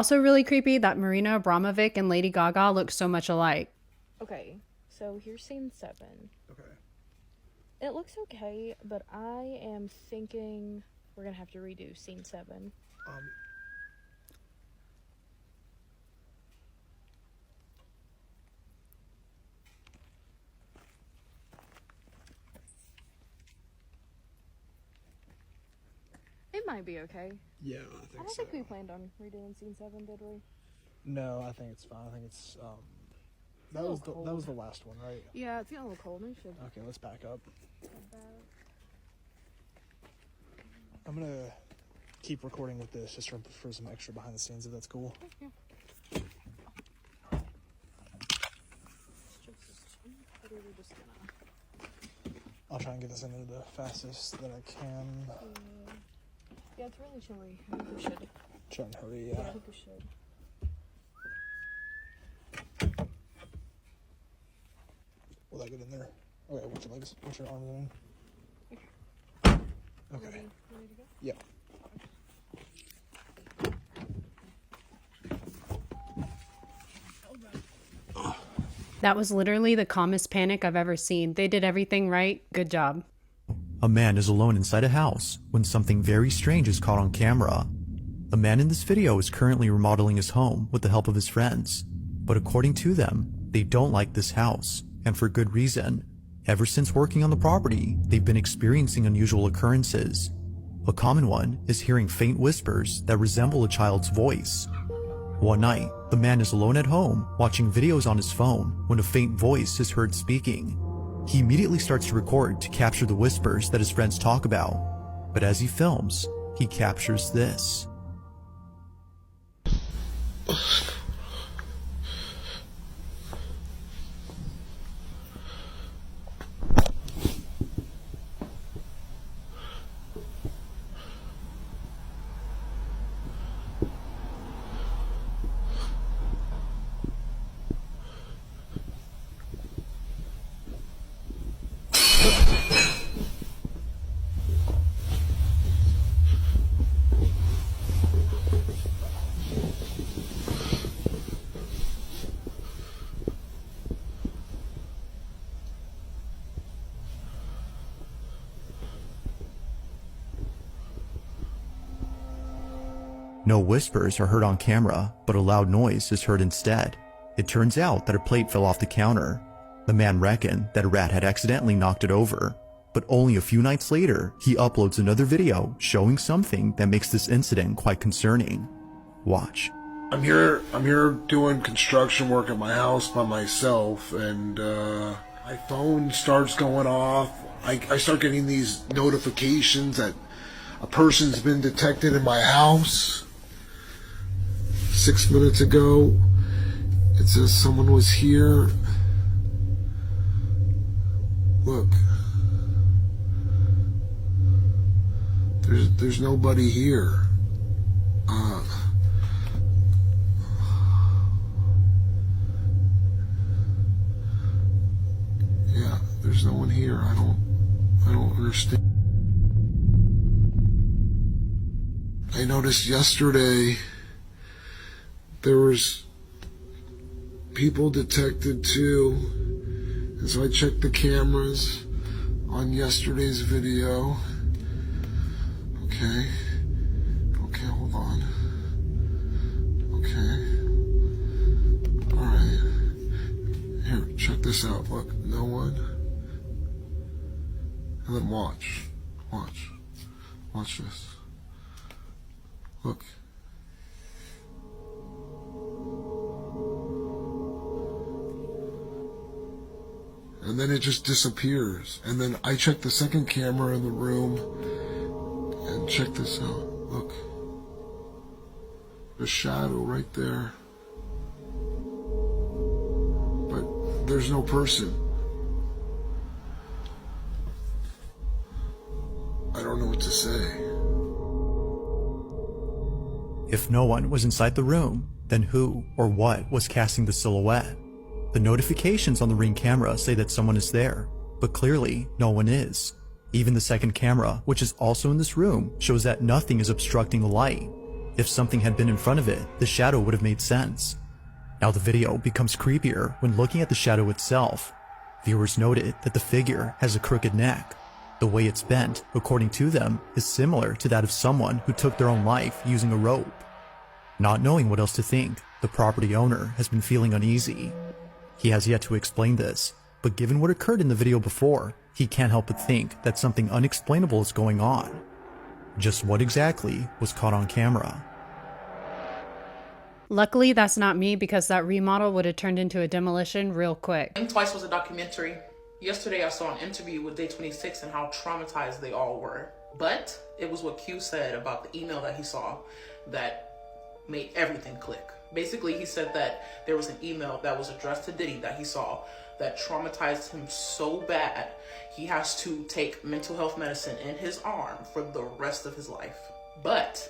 Also really creepy that Marina Abramovic and Lady Gaga look so much alike. Okay, so here's scene 7. Okay. It looks okay, but I am thinking we're gonna have to redo scene 7. It might be okay. Yeah, I don't think we planned on redoing scene 7, did we? No, I think it's fine. I think it's that was the last one, right? Yeah, it's getting a little cold. We should. Okay, let's back up. I'm gonna keep recording with this just for some extra behind the scenes, if that's cool. Yeah. I'll try and get this into the fastest that I can. Yeah, it's really chilly. I think we should. Try and hurry, Yeah, I think we should. Will that get in there? Okay, watch your legs. Watch your arms in. Okay. Ready to go? Yeah. That was literally the calmest panic I've ever seen. They did everything right. Good job. A man is alone inside a house when something very strange is caught on camera. The man in this video is currently remodeling his home with the help of his friends. But according to them, they don't like this house, and for good reason. Ever since working on the property, they've been experiencing unusual occurrences. A common one is hearing faint whispers that resemble a child's voice. One night, the man is alone at home watching videos on his phone when a faint voice is heard speaking. He immediately starts to record to capture the whispers that his friends talk about. But as he films, he captures this. No whispers are heard on camera, but a loud noise is heard instead. It turns out that a plate fell off the counter. The man reckoned that a rat had accidentally knocked it over, but only a few nights later, he uploads another video showing something that makes this incident quite concerning. Watch. I'm here doing construction work at my house by myself, and my phone starts going off. I start getting these notifications that a person's been detected in my house. 6 minutes ago, it says someone was here. Look. There's nobody here. Yeah, there's no one here. I don't understand. I noticed yesterday there was people detected too, and so I checked the cameras on yesterday's video. Okay, hold on. Okay, alright. Here, check this out. Look, no one. And then watch this. Look. And then it just disappears. And then I check the second camera in the room and check this out. Look. The shadow right there. But there's no person. I don't know what to say. If no one was inside the room, then who or what was casting the silhouette? The notifications on the Ring camera say that someone is there, but clearly no one is. Even the second camera, which is also in this room, shows that nothing is obstructing the light. If something had been in front of it, the shadow would have made sense. Now the video becomes creepier when looking at the shadow itself. Viewers noted that the figure has a crooked neck. The way it's bent, according to them, is similar to that of someone who took their own life using a rope. Not knowing what else to think, the property owner has been feeling uneasy. He has yet to explain this, but given what occurred in the video before, he can't help but think that something unexplainable is going on. Just what exactly was caught on camera? Luckily, that's not me because that remodel would have turned into a demolition real quick. Think Twice was a documentary. Yesterday I saw an interview with Day 26 and how traumatized they all were. But it was what Q said about the email that he saw that made everything click. Basically, he said that there was an email that was addressed to Diddy that he saw that traumatized him so bad he has to take mental health medicine in his arm for the rest of his life. But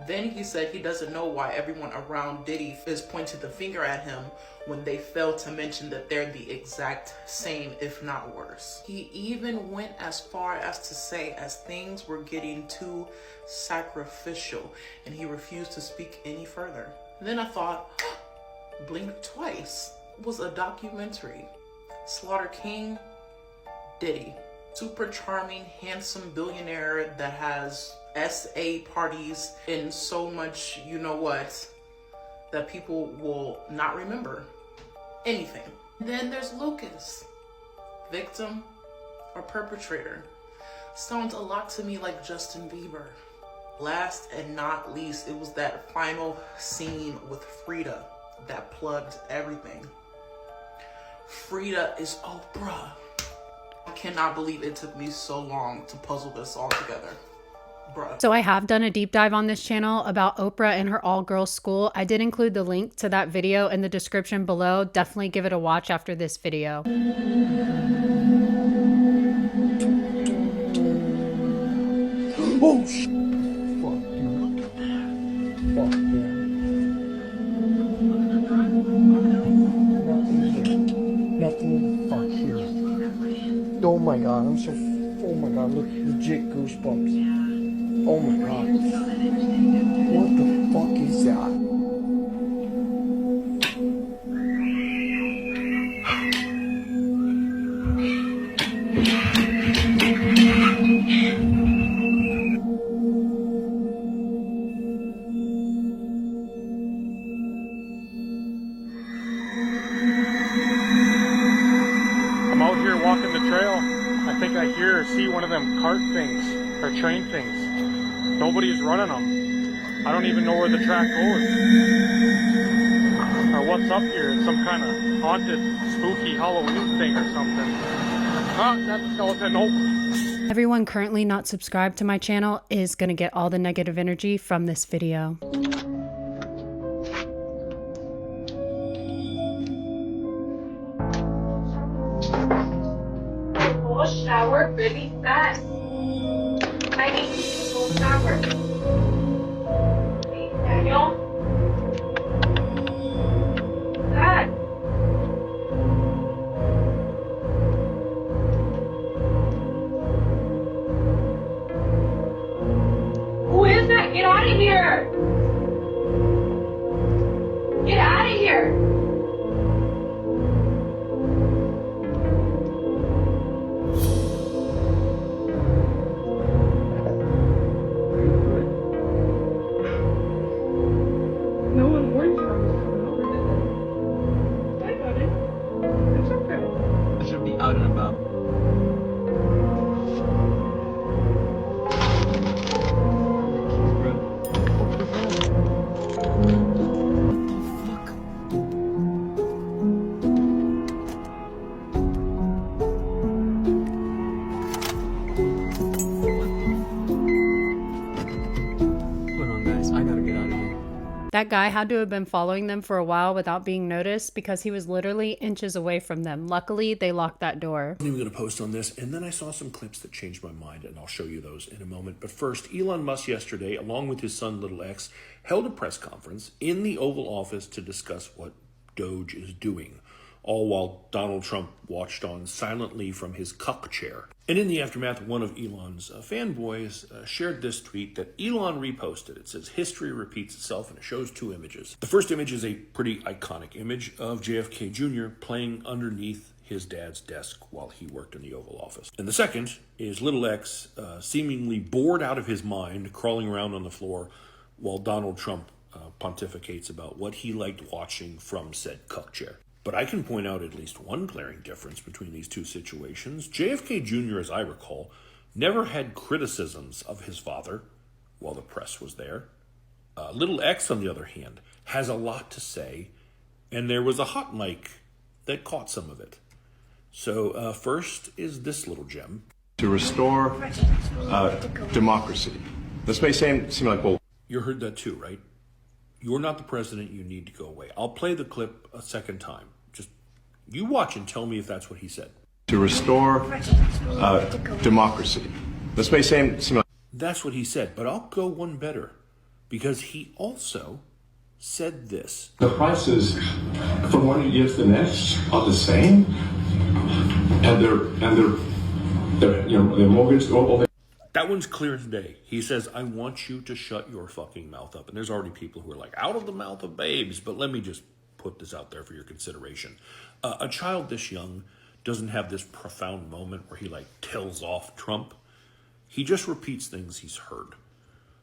then he said he doesn't know why everyone around Diddy is pointing the finger at him when they failed to mention that they're the exact same, if not worse. He even went as far as to say as things were getting too sacrificial and he refused to speak any further. And then I thought, Blink Twice was a documentary. Slaughter King, Diddy. Super charming, handsome billionaire that has SA parties and so much, you know what, that people will not remember anything. Then there's Lucas, victim or perpetrator. Sounds a lot to me like Justin Bieber. Last and not least, it was that final scene with Frida that plugged everything. Frida is Oprah. I cannot believe it took me so long to puzzle this all together. Bruh. So I have done a deep dive on this channel about Oprah and her all-girls school. I did include the link to that video in the description below. Definitely give it a watch after this video. Oh, fuck you. Fuck yeah. Nothing. Fuck here. Oh my god, I'm so. Oh my god, look, legit goosebumps. Oh my god. What the fuck is that? I'm out here walking the trail. I think I hear or see one of them cart things or train things. Nobody's running them. I don't even know where the track goes or what's up here. It's some kind of haunted, spooky Halloween thing or something. Ah, that's a skeleton. Nope. Everyone currently not subscribed to my channel is going to get all the negative energy from this video. Full shower really fast. I need to full shower. Hey, Daniel. Dad. Who is that? Get out of here. Get out of here. No one warned you I was coming over, did they? I got it. It's okay. I should be out and about. Hold on, guys. I gotta get out of here. That guy had to have been following them for a while without being noticed because he was literally inches away from them. Luckily, they locked that door. I wasn't even going to post on this, and then I saw some clips that changed my mind, and I'll show you those in a moment. But first, Elon Musk yesterday, along with his son Little X, held a press conference in the Oval Office to discuss what Doge is doing. all while Donald Trump watched on silently from his cuck chair. And in the aftermath, one of Elon's fanboys shared this tweet that Elon reposted. It says, "History repeats itself," and it shows two images. The first image is a pretty iconic image of JFK Jr. playing underneath his dad's desk while he worked in the Oval Office. And the second is little X seemingly bored out of his mind, crawling around on the floor while Donald Trump pontificates about what he liked watching from said cuck chair. But I can point out at least one glaring difference between these two situations. JFK Jr., as I recall, never had criticisms of his father while the press was there. Little X, on the other hand, has a lot to say, and there was a hot mic that caught some of it. So first is this little gem. To restore democracy. This may seem like bull. You heard that too, right? You're not the president, you need to go away. I'll play the clip a second time. Just, you watch and tell me if that's what he said. To restore democracy. This may seem like... That's what he said, but I'll go one better. Because he also said this. The prices from one year to the next are the same. And their mortgage, all that one's clear as day. He says, "I want you to shut your fucking mouth up." And there's already people who are like, out of the mouth of babes. But let me just put this out there for your consideration. A child this young doesn't have this profound moment where he like tells off Trump. He just repeats things he's heard.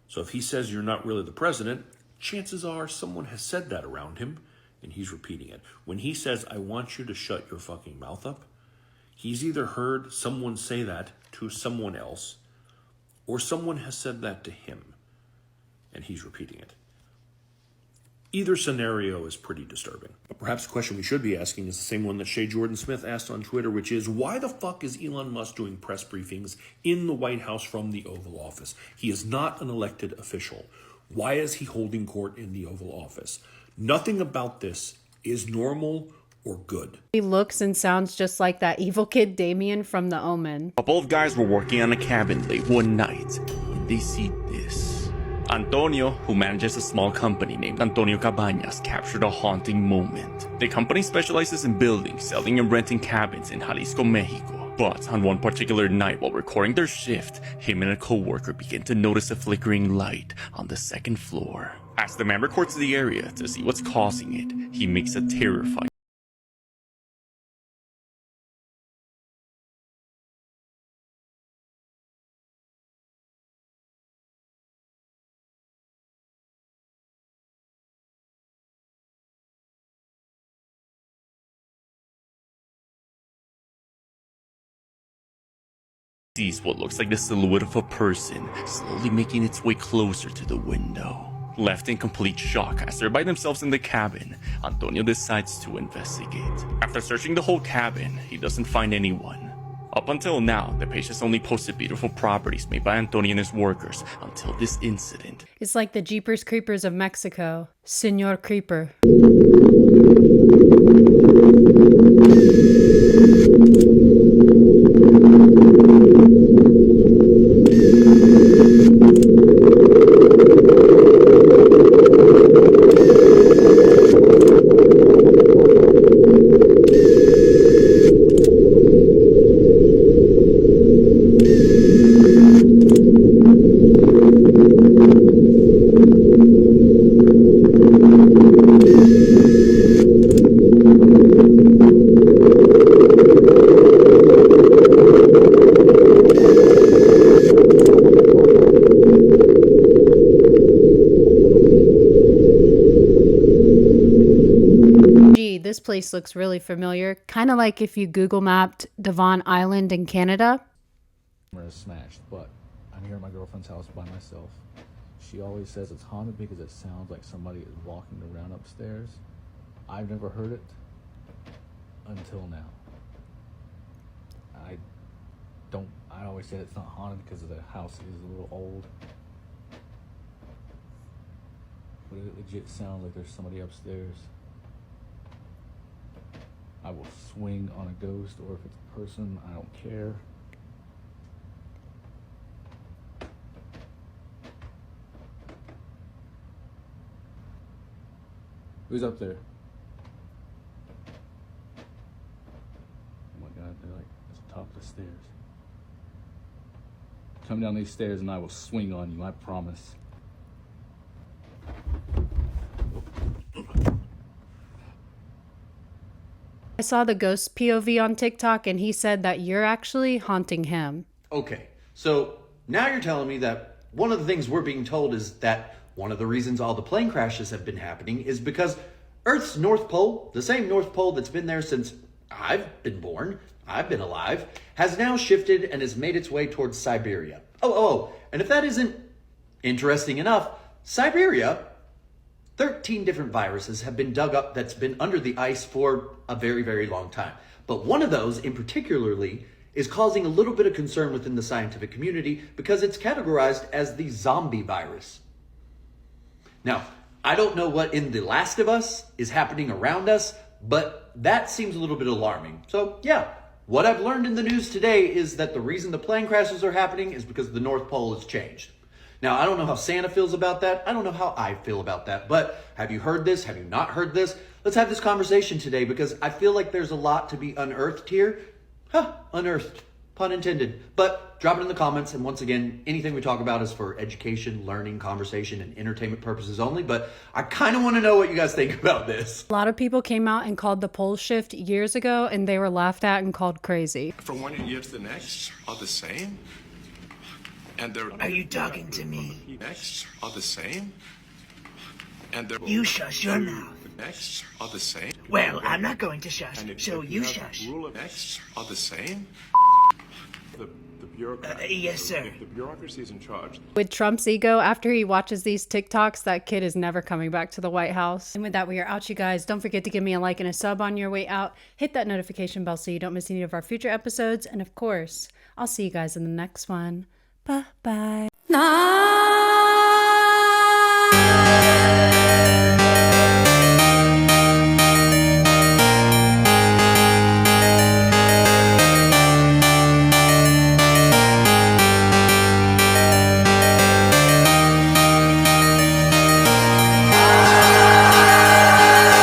So if he says you're not really the president, chances are someone has said that around him and he's repeating it. When he says, "I want you to shut your fucking mouth up," he's either heard someone say that to someone else, or someone has said that to him, and he's repeating it. Either scenario is pretty disturbing. But perhaps the question we should be asking is the same one that Shay Jordan Smith asked on Twitter, which is, why the fuck is Elon Musk doing press briefings in the White House from the Oval Office? He is not an elected official. Why is he holding court in the Oval Office? Nothing about this is normal or good. He looks and sounds just like that evil kid Damien from The Omen. A couple of guys were working on a cabin late one night, and they see this. Antonio, who manages a small company named Antonio Cabañas, captured a haunting moment. The company specializes in building, selling, and renting cabins in Jalisco, Mexico. But on one particular night while recording their shift, him and a co-worker begin to notice a flickering light on the second floor. As the man records the area to see what's causing it, he makes a terrifying sees what looks like the silhouette of a person slowly making its way closer to the window. Left in complete shock as they're by themselves in the cabin, Antonio decides to investigate. After searching the whole cabin, he doesn't find anyone. Up until now, the page has only posted beautiful properties made by Antonio and his workers until this incident. It's like the Jeepers Creepers of Mexico. Senor Creeper. This place looks really familiar, kind of like if you Google mapped Devon Island in Canada. Camera is smashed, but I'm here at my girlfriend's house by myself. She always says it's haunted because it sounds like somebody is walking around upstairs. I've never heard it until now. I always say it's not haunted because the house is a little old. But it legit sounds like there's somebody upstairs. I will swing on a ghost, or if it's a person, I don't care. Who's up there? the stairs. Come down these stairs and I will swing on you, I promise. I saw the ghost POV on TikTok and he said that you're actually haunting him. Okay, so now you're telling me that one of the things we're being told is that one of the reasons all the plane crashes have been happening is because Earth's North Pole, the same North Pole that's been there since I've been born, I've been alive, has now shifted and has made its way towards Siberia. And if that isn't interesting enough, Siberia, 13 different viruses have been dug up that's been under the ice for a very, very long time. But one of those in particularly is causing a little bit of concern within the scientific community because it's categorized as the zombie virus. Now, I don't know what in The Last of Us is happening around us, but that seems a little bit alarming. So yeah, what I've learned in the news today is that the reason the plane crashes are happening is because the North Pole has changed. Now, I don't know how Santa feels about that. I don't know how I feel about that. But have you heard this? Have you not heard this? Let's have this conversation today because I feel like there's a lot to be unearthed here. Unearthed. Pun intended. But drop it in the comments. And once again, anything we talk about is for education, learning, conversation, and entertainment purposes only. But I kind of want to know what you guys think about this. A lot of people came out and called the pole shift years ago and they were laughed at and called crazy. From one year to the next are the same. And they're... Are you talking to me? Next are the same. And they're... You shush your mouth. Next are the same. Well, I'm not going to shush, so you shush. Rule of next are the same. The bureaucracy. Yes, sir. The bureaucracy is in charge. With Trump's ego, after he watches these TikToks, that kid is never coming back to the White House. And with that, we are out, you guys. Don't forget to give me a like and a sub on your way out. Hit that notification bell so you don't miss any of our future episodes. And of course, I'll see you guys in the next one. Bye-bye.